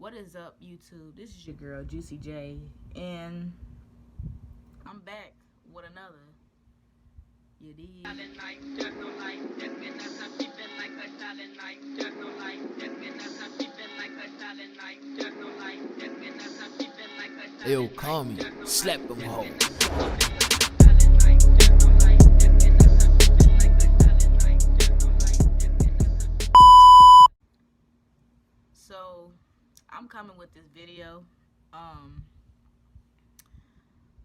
What is up, YouTube? This is your girl, Juicy J, and I'm back with another. You dig? Yo, call me, slap them hoe. So, I'm coming with this video,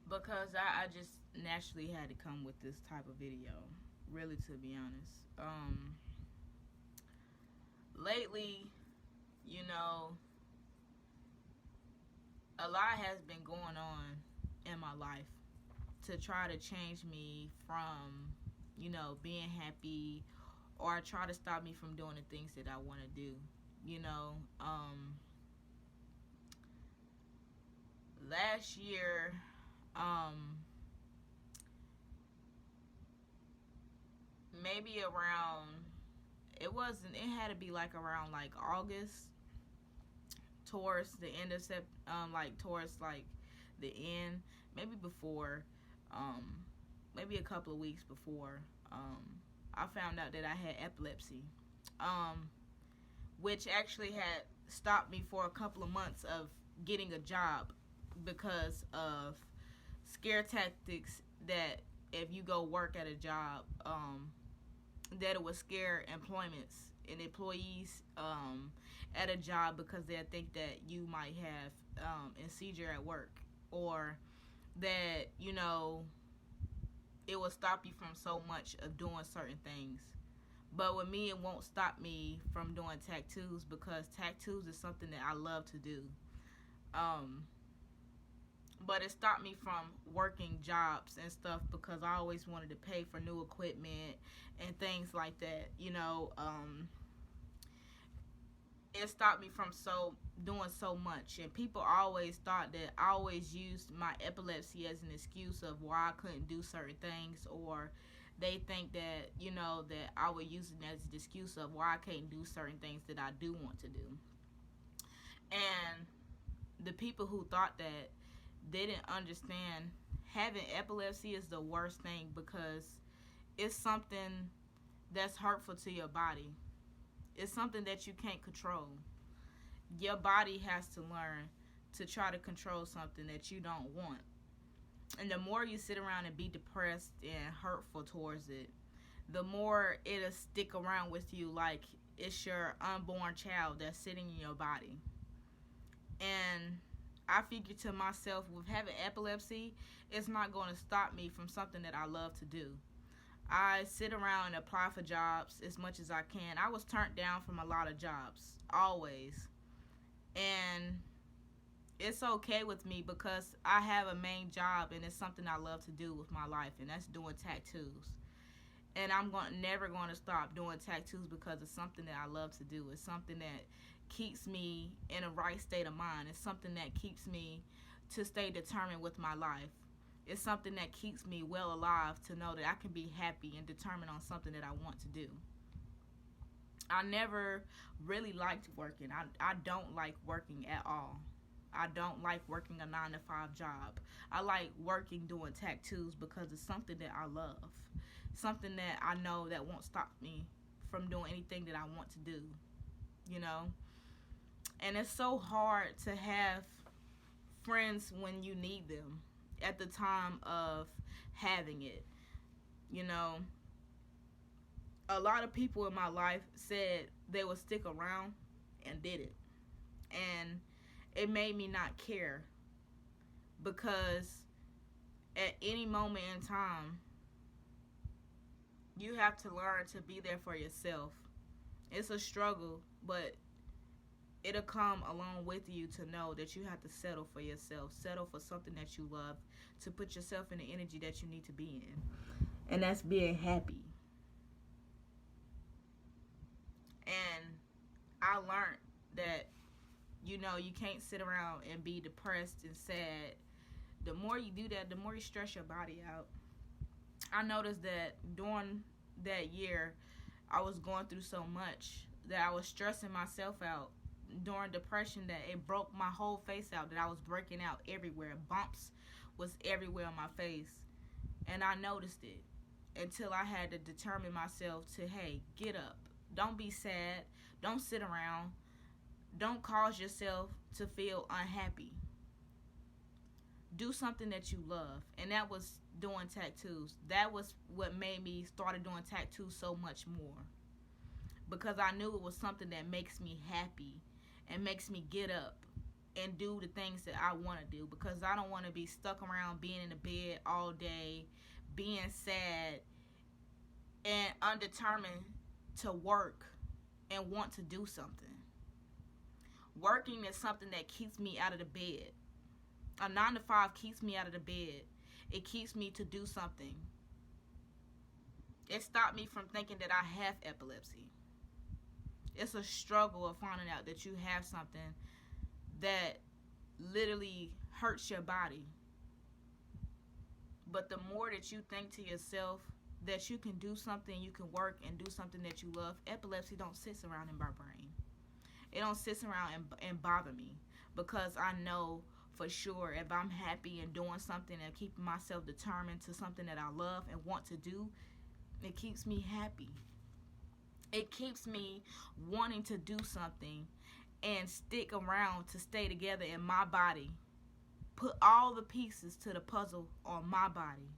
because I just naturally had to come with this type of video, really, to be honest. Lately, a lot has been going on in my life to try to change me from, being happy, or try to stop me from doing the things that I want to do. Last year, maybe around, it had to be like around like August, towards the end of towards like the end, maybe before, maybe a couple of weeks before, I found out that I had epilepsy, which actually had stopped me for a couple of months of getting a job because of scare tactics that if you go work at a job, that it would scare employments and employees at a job, because they think that you might have a seizure at work, or that it will stop you from so much of doing certain things. But with me, it won't stop me from doing tattoos, because tattoos is something that I love to do. But it stopped me from working jobs and stuff, because I always wanted to pay for new equipment and things like that. It stopped me from doing so much, and people always thought that I always used my epilepsy as an excuse of why I couldn't do certain things, or they think that that I would use it as an excuse of why I can't do certain things that I do want to do. And the people who thought that, they didn't understand having epilepsy is the worst thing, because it's something that's hurtful to your body. It's something that you can't control. Your body has to learn to try to control something that you don't want. And the more you sit around and be depressed and hurtful towards it, the more it'll stick around with you like it's your unborn child that's sitting in your body. And I figure to myself, with having epilepsy, it's not going to stop me from something that I love to do. I sit around and apply for jobs as much as I can. I was turned down from a lot of jobs, always. And it's okay with me, because I have a main job, and it's something I love to do with my life, and that's doing tattoos. And I'm never going to stop doing tattoos, because it's something that I love to do. It's something that keeps me in a right state of mind. It's something that keeps me to stay determined with my life. It's something that keeps me well alive, to know that I can be happy and determined on something that I want to do. I never really liked working. I don't like working at all. I don't like working a 9-to-5 job. I like working doing tattoos, because it's something that I love. Something that I know that won't stop me from doing anything that I want to do. And it's so hard to have friends when you need them at the time of having it. A lot of people in my life said they would stick around, and did it. And it made me not care, because at any moment in time, you have to learn to be there for yourself. It's a struggle, but it'll come along with you to know that you have to settle for yourself, settle for something that you love, to put yourself in the energy that you need to be in. And that's being happy. And I learned that, you can't sit around and be depressed and sad. The more you do that, the more you stress your body out. I noticed that during that year, I was going through so much that I was stressing myself out during depression that it broke my whole face out, that I was breaking out everywhere. Bumps was everywhere on my face. And I noticed it until I had to determine myself to, hey, get up. Don't be sad. Don't sit around. Don't cause yourself to feel unhappy. Do something that you love. And that was doing tattoos. That was what made me started doing tattoos so much more. Because I knew it was something that makes me happy and makes me get up and do the things that I want to do. Because I don't want to be stuck around being in the bed all day, being sad and undetermined to work and want to do something. Working is something that keeps me out of the bed. A 9 to 5 keeps me out of the bed. It keeps me to do something. It stopped me from thinking that I have epilepsy. It's a struggle of finding out that you have something that literally hurts your body. But the more that you think to yourself that you can do something, you can work and do something that you love, epilepsy don't sit around in my brain. It don't sit around and bother me, because I know for sure if I'm happy and doing something and keeping myself determined to something that I love and want to do, it keeps me happy. It keeps me wanting to do something and stick around to stay together in my body. Put all the pieces to the puzzle on my body.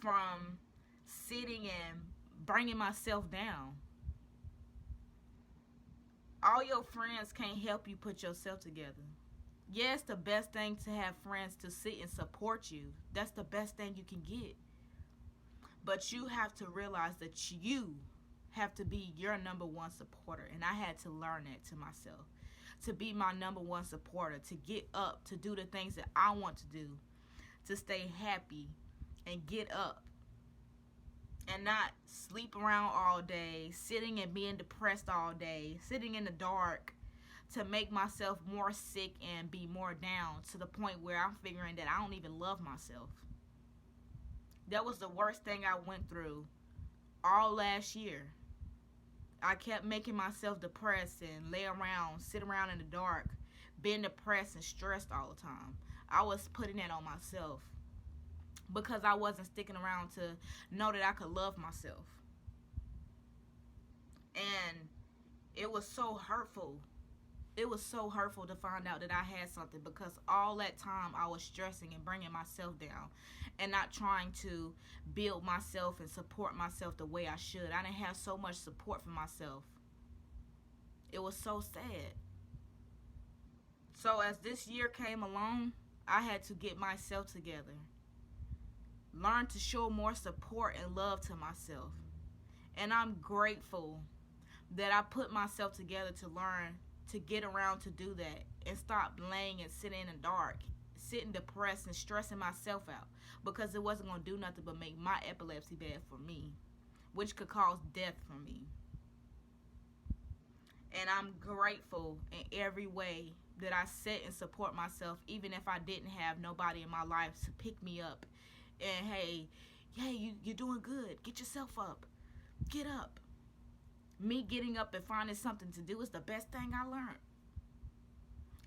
From sitting and bringing myself down. All your friends can't help you put yourself together. Yeah, it's the best thing to have friends to sit and support you. That's the best thing you can get. But you have to realize that you have to be your number one supporter. And I had to learn that to myself. To be my number one supporter. To get up. To do the things that I want to do. To stay happy. And get up. And not sleep around all day. Sitting and being depressed all day. Sitting in the dark. To make myself more sick and be more down. To the point where I'm figuring that I don't even love myself. That was the worst thing I went through all last year. I kept making myself depressed and lay around, sit around in the dark, being depressed and stressed all the time. I was putting that on myself because I wasn't sticking around to know that I could love myself. And it was so hurtful. It was so hurtful to find out that I had something, because all that time I was stressing and bringing myself down and not trying to build myself and support myself the way I should. I didn't have so much support for myself. It was so sad. So as this year came along, I had to get myself together. Learn to show more support and love to myself. And I'm grateful that I put myself together to learn to get around to do that and stop laying and sitting in the dark, sitting depressed and stressing myself out, because it wasn't going to do nothing but make my epilepsy bad for me, which could cause death for me. And I'm grateful in every way that I sit and support myself, even if I didn't have nobody in my life to pick me up and, hey, you're doing good, get yourself up, get up. Me getting up and finding something to do is the best thing I learned.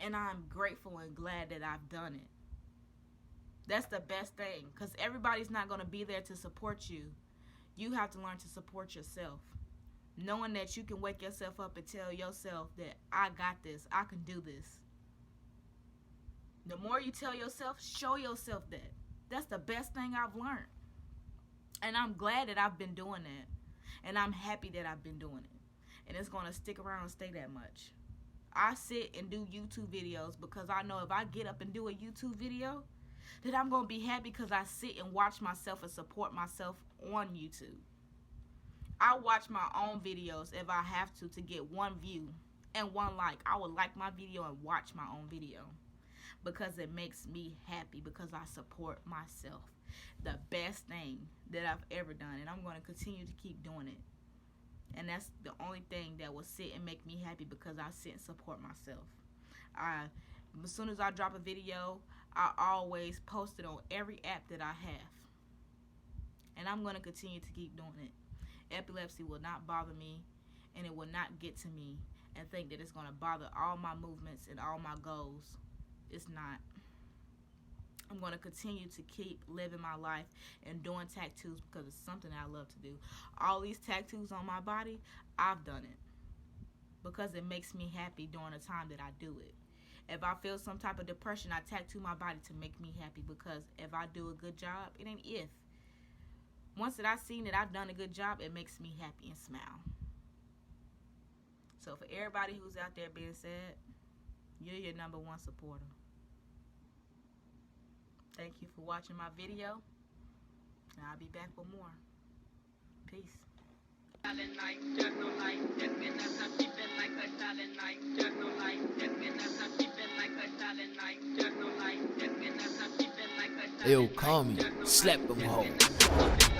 And I'm grateful and glad that I've done it. That's the best thing, because everybody's not going to be there to support you. You have to learn to support yourself. Knowing that you can wake yourself up and tell yourself that I got this, I can do this. The more you tell yourself, show yourself that. That's the best thing I've learned. And I'm glad that I've been doing that. And I'm happy that I've been doing it. And it's going to stick around and stay that much. I sit and do YouTube videos because I know if I get up and do a YouTube video, that I'm going to be happy because I sit and watch myself and support myself on YouTube. I watch my own videos if I have to get one view and one like. I would like my video and watch my own video because it makes me happy, because I support myself. The best thing that I've ever done, and I'm going to continue to keep doing it. And that's the only thing that will sit and make me happy, because I sit and support myself. As soon as I drop a video, I always post it on every app that I have. And I'm going to continue to keep doing it. Epilepsy will not bother me, and it will not get to me. and think that it's going to bother all my movements and all my goals. It's not. I'm going to continue to keep living my life and doing tattoos because it's something I love to do. All these tattoos on my body, I've done it because it makes me happy during the time that I do it. If I feel some type of depression, I tattoo my body to make me happy, because if I do a good job, it ain't if. Once that I've seen that I've done a good job, it makes me happy and smile. So for everybody who's out there being sad, you're your number one supporter. Thank you for watching my video, and I'll be back with more. Peace. Yo, call me, slap them hoes.